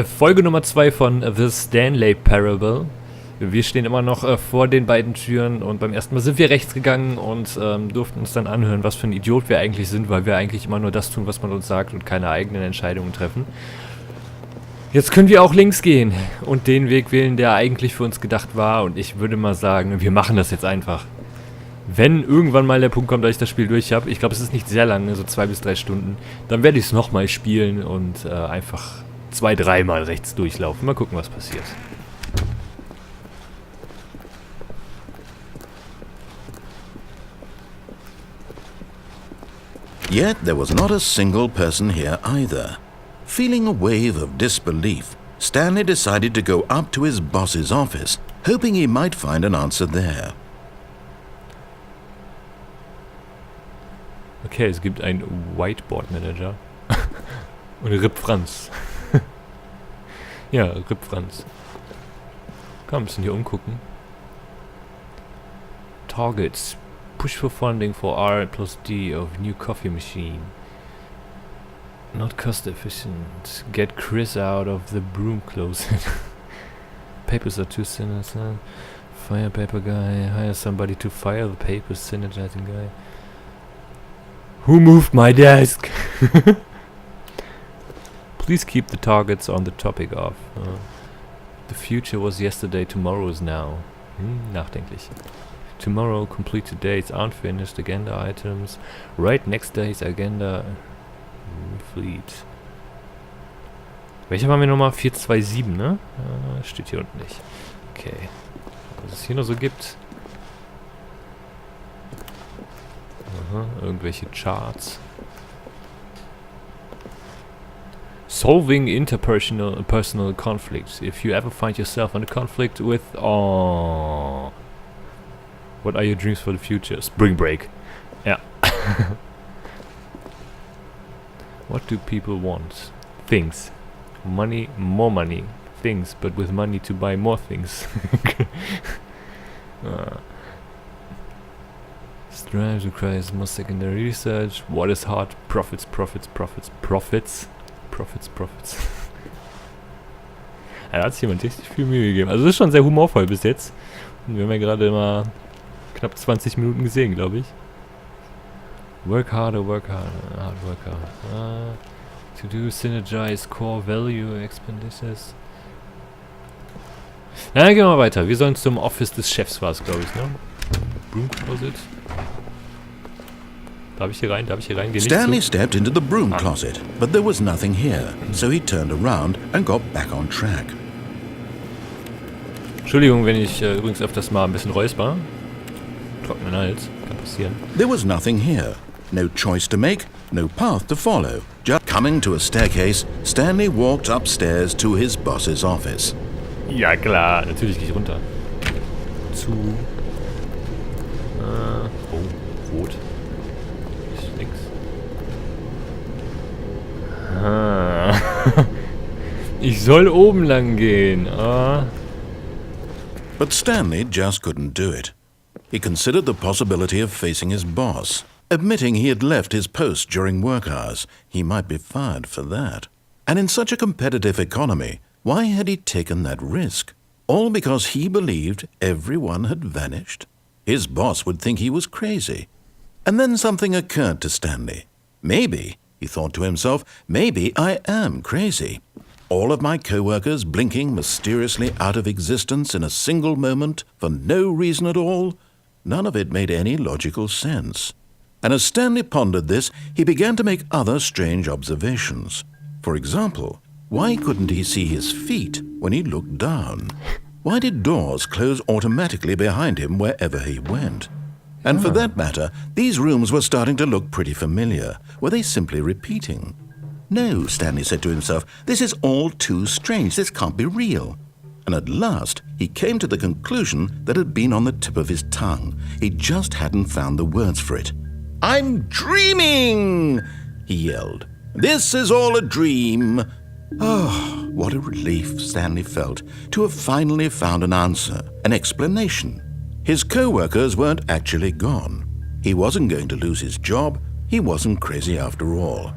Folge Nummer 2 von The Stanley Parable. Wir stehen immer noch vor den beiden Türen und beim ersten Mal sind wir rechts gegangen und durften uns dann anhören, was für ein Idiot wir eigentlich sind, weil wir eigentlich immer nur das tun, was man uns sagt und keine eigenen Entscheidungen treffen. Jetzt können wir auch links gehen und den Weg wählen, der eigentlich für uns gedacht war, und ich würde mal sagen, wir machen das jetzt einfach. Wenn irgendwann mal der Punkt kommt, dass ich das Spiel durch habe, ich glaube, es ist nicht sehr lang, so 2 bis 3 Stunden, dann werde ich es nochmal spielen und einfach 2-3 Mal rechts durchlaufen. Mal gucken, was passiert. Yet there was not a single person here either. Feeling a wave of disbelief, Stanley decided to go up to his boss's office, hoping he might find an answer there. Okay, es gibt einen Whiteboard-Manager. Und Rip Franz. Ja, Rip Franz. Komm, ein bisschen hier umgucken. Targets. Push for funding for R plus D of new coffee machine. Not cost efficient. Get Chris out of the broom closet. Papers are too sinister. Fire paper guy. Hire somebody to fire the papers. Synergizing guy. Who moved my desk? Please keep the targets on the topic of. The future was yesterday, tomorrow is now. Nachdenklich. Tomorrow, complete today's unfinished agenda items. Right next day's agenda. Fleet. Welcher war mir nochmal? 427, ne? Steht hier unten nicht. Okay. Was es hier noch so gibt. Aha, irgendwelche Charts. Solving interpersonal conflicts. If you ever find yourself in a conflict with... Oh. What are your dreams for the future? Spring break. Ja. What do people want? Things. Money, more money. Things, but with money to buy more things. Strives requires more secondary research. What is hard? Profits, profits, profits, profits. Profits, profits. Ja, da hat sich jemand richtig viel Mühe gegeben. Also es ist schon sehr humorvoll bis jetzt. Und wir haben ja gerade mal knapp 20 Minuten gesehen, glaube ich. Work harder, work harder, hard work harder. To do synergize core value expenditures. Na, dann gehen wir weiter. Wir sollen zum Office des Chefs, war es, glaube ich, ne? Broom Closet. Darf ich hier rein? Darf ich hier rein? Geh nicht Stanley zu. stepped into the broom closet, but there was nothing here, so he turned around and got back on track. Entschuldigung, wenn ich übrigens öfters mal ein bisschen räusper. Trockenen Hals. Kann passieren. There was nothing here. No choice to make, no path to follow. Just coming to a staircase, Stanley walked upstairs to his boss's office. Ja klar, natürlich gehe ich runter. Zu. Oh, rot. Ist nix. Ah. Ich soll oben lang gehen. Ah. But Stanley just couldn't do it. He considered the possibility of facing his boss. Admitting he had left his post during work hours, he might be fired for that. And in such a competitive economy, why had he taken that risk? All because he believed everyone had vanished? His boss would think he was crazy. And then something occurred to Stanley. Maybe, he thought to himself, maybe I am crazy. All of my co-workers blinking mysteriously out of existence in a single moment for no reason at all? None of it made any logical sense. And as Stanley pondered this, he began to make other strange observations. For example, why couldn't he see his feet when he looked down? Why did doors close automatically behind him wherever he went? And for that matter, these rooms were starting to look pretty familiar. Were they simply repeating? No, Stanley said to himself, this is all too strange. This can't be real. And at last, he came to the conclusion that had been on the tip of his tongue. He just hadn't found the words for it. I'm dreaming, he yelled. This is all a dream. Oh, what a relief Stanley felt to have finally found an answer, an explanation. His co-workers weren't actually gone. He wasn't going to lose his job. He wasn't crazy after all.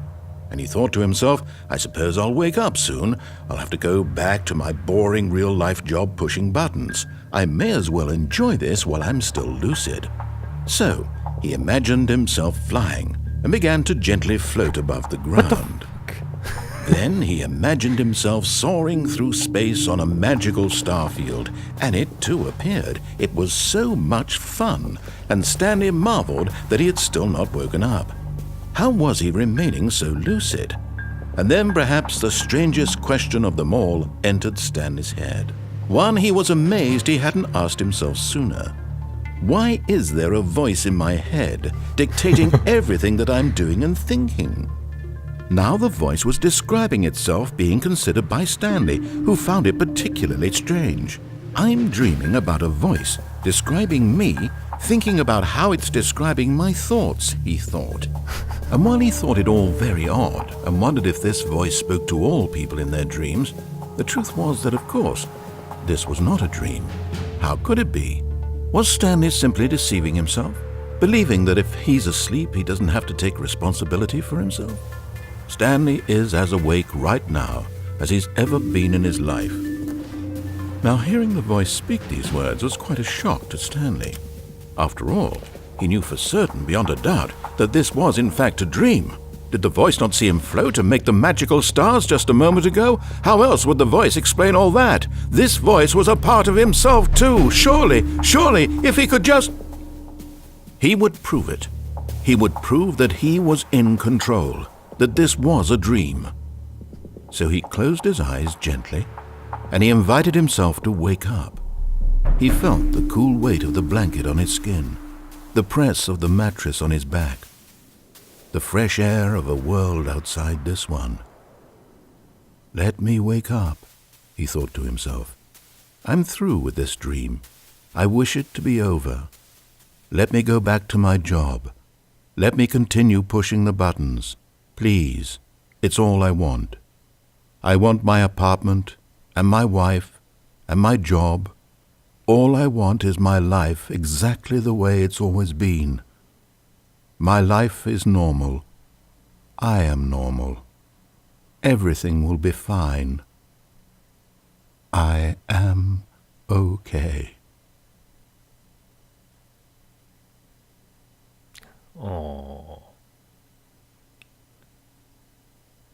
And he thought to himself, I suppose I'll wake up soon. I'll have to go back to my boring real-life job pushing buttons. I may as well enjoy this while I'm still lucid. So, he imagined himself flying and began to gently float above the ground. Then he imagined himself soaring through space on a magical starfield, and it too appeared. It was so much fun, and Stanley marveled that he had still not woken up. How was he remaining so lucid? And then perhaps the strangest question of them all entered Stanley's head. One he was amazed he hadn't asked himself sooner. Why is there a voice in my head dictating everything that I'm doing and thinking? Now the voice was describing itself being considered by Stanley, who found it particularly strange. I'm dreaming about a voice describing me, thinking about how it's describing my thoughts, he thought. And while he thought it all very odd and wondered if this voice spoke to all people in their dreams, the truth was that, of course, this was not a dream. How could it be? Was Stanley simply deceiving himself, believing that if he's asleep he doesn't have to take responsibility for himself? Stanley is as awake right now as he's ever been in his life. Now, hearing the voice speak these words was quite a shock to Stanley. After all, he knew for certain, beyond a doubt, that this was in fact a dream. Did the voice not see him float and make the magical stars just a moment ago? How else would the voice explain all that? This voice was a part of himself too. Surely, if he could just... He would prove it. He would prove that he was in control, that this was a dream. So he closed his eyes gently, and he invited himself to wake up. He felt the cool weight of the blanket on his skin, the press of the mattress on his back, the fresh air of a world outside this one. Let me wake up, he thought to himself. I'm through with this dream. I wish it to be over. Let me go back to my job. Let me continue pushing the buttons. Please, it's all I want. I want my apartment and my wife and my job. All I want is my life exactly the way it's always been. My life is normal. I am normal. Everything will be fine. I am okay. Oh.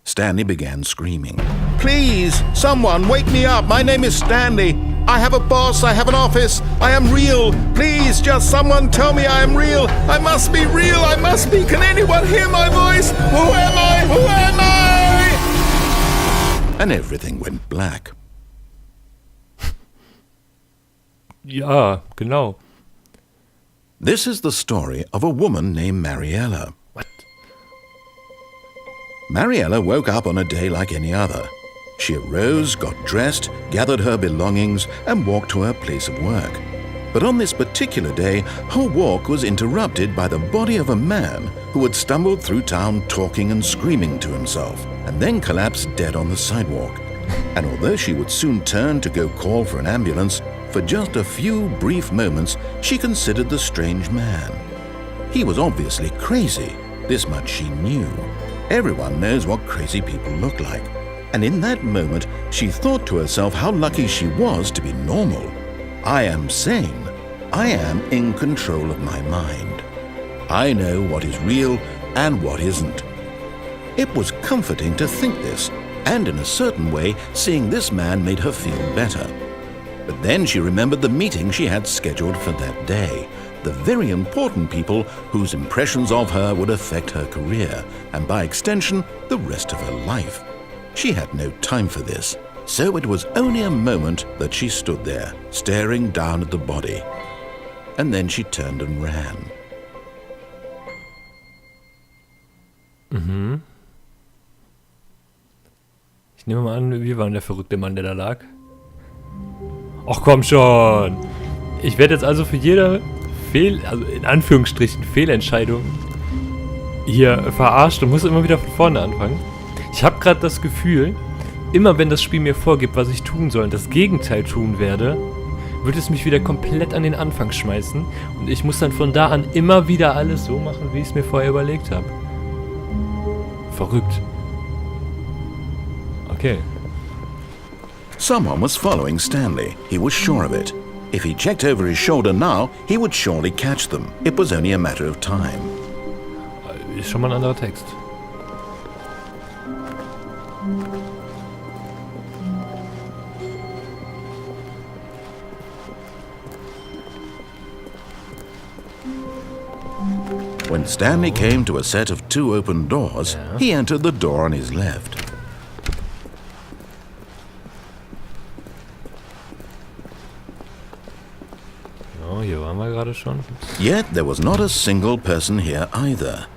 Stanley began screaming. Please, someone, wake me up. My name is Stanley. I have a boss. I have an office. I am real. Please, just someone tell me I am real. I must be real. I must be. Can anyone hear my voice? Who am I? Who am I? And everything went black. Ja, genau. This is the story of a woman named Mariella. What? Mariella woke up on a day like any other. She arose, got dressed, gathered her belongings, and walked to her place of work. But on this particular day, her walk was interrupted by the body of a man who had stumbled through town talking and screaming to himself, and then collapsed dead on the sidewalk. And although she would soon turn to go call for an ambulance, for just a few brief moments she considered the strange man. He was obviously crazy, this much she knew. Everyone knows what crazy people look like. And in that moment, she thought to herself how lucky she was to be normal. I am sane. I am in control of my mind. I know what is real and what isn't. It was comforting to think this, and in a certain way, seeing this man made her feel better. But then she remembered the meeting she had scheduled for that day, the very important people whose impressions of her would affect her career, and by extension, the rest of her life. She had no time for this, so it was only a moment that she stood there, staring down at the body. And then she turned and ran. Mhm. Ich nehme mal an, wir waren der verrückte Mann, der da lag. Ach komm schon! Ich werde jetzt also für jede also in Anführungsstrichen Fehlentscheidung hier verarscht und muss immer wieder von vorne anfangen. Ich habe gerade das Gefühl, immer wenn das Spiel mir vorgibt, was ich tun soll und das Gegenteil tun werde, wird es mich wieder komplett an den Anfang schmeißen und ich muss dann von da an immer wieder alles so machen, wie ich es mir vorher überlegt habe. Verrückt. Okay. Someone was following Stanley. He was sure of it. If he checked over his shoulder now, he would surely catch them. It was only a matter of time. Ist schon mal ein anderer Text. When Stanley came to a set of 2 open doors, he entered the door on his left. Oh, hier waren wir gerade schon. Yet there was not a single person here either.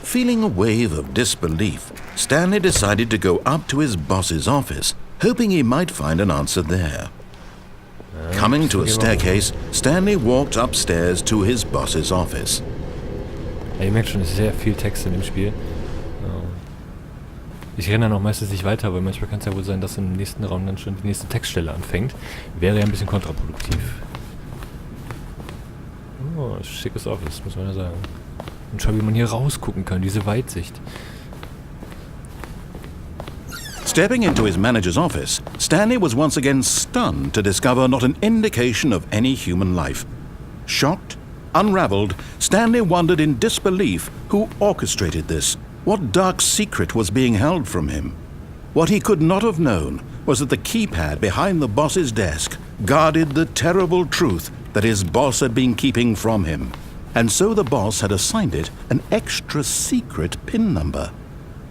Feeling a wave of disbelief, Stanley decided to go up to his boss's office, hoping he might find an answer there. Coming to a staircase, Stanley walked upstairs to his boss's office. Ja, ihr merkt schon, es ist sehr viel Text in dem Spiel. Ich renne dann auch meistens nicht weiter, weil manchmal kann es ja wohl sein, dass im nächsten Raum dann schon die nächste Textstelle anfängt. Wäre ja ein bisschen kontraproduktiv. Oh, schickes Office, muss man ja sagen. Und schau, wie man hier rausgucken kann, diese Weitsicht. Stepping into his manager's office, Stanley was once again stunned to discover not an indication of any human life. Shocked, unraveled, Stanley wondered in disbelief who orchestrated this. What dark secret was being held from him? What he could not have known was that the keypad behind the boss's desk guarded the terrible truth that his boss had been keeping from him. And so the boss had assigned it an extra secret PIN number.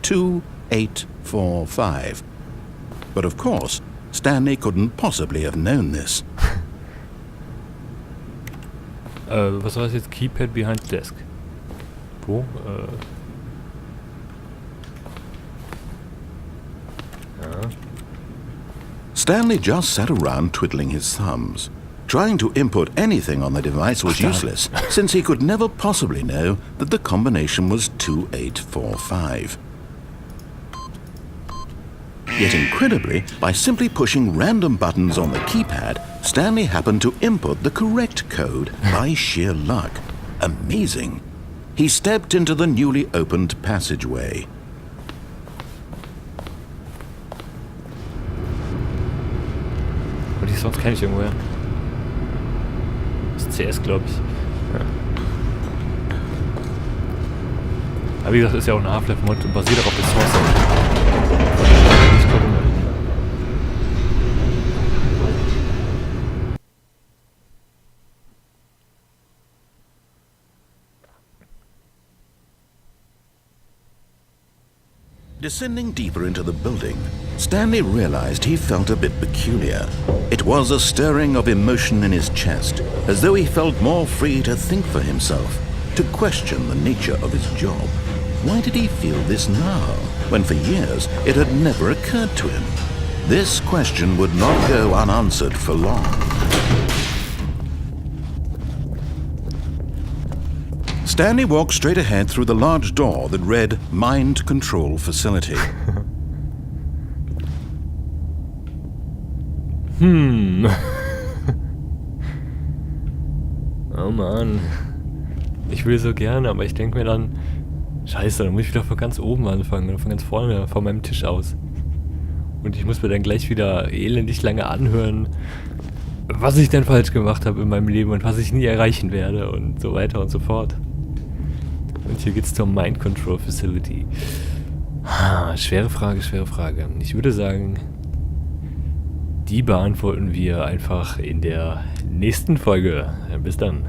2845. But of course, Stanley couldn't possibly have known this. Was war das jetzt? Keypad behind desk. Wo? Ja. Stanley just sat around twiddling his thumbs. Trying to input anything on the device was useless, since he could never possibly know that the combination was 2845. Yet incredibly, by simply pushing random buttons on the keypad, Stanley happened to input the correct code by sheer luck. Amazing. He stepped into the newly opened passageway. Und die Songs kenne ich irgendwoher. Das ist CS, glaube ich. Ja. Aber wie gesagt, ist ja auch ein Half-Life-Mod und basiert auch auf der Source Engine. Nicht verwundert. Descending deeper into the building, Stanley realized he felt a bit peculiar. It was a stirring of emotion in his chest, as though he felt more free to think for himself, to question the nature of his job. Why did he feel this now, when for years it had never occurred to him? This question would not go unanswered for long. Stanley walked straight ahead through the large door that read Mind Control Facility. Oh Mann. Ich will so gerne, aber ich denke mir dann, scheiße, dann muss ich wieder von ganz oben anfangen oder von ganz vorne, von meinem Tisch aus. Und ich muss mir dann gleich wieder elendig lange anhören, was ich denn falsch gemacht habe in meinem Leben und was ich nie erreichen werde und so weiter und so fort. Und hier geht's zur Mind Control Facility. Schwere Frage, schwere Frage. Ich würde sagen, die beantworten wir einfach in der nächsten Folge. Bis dann.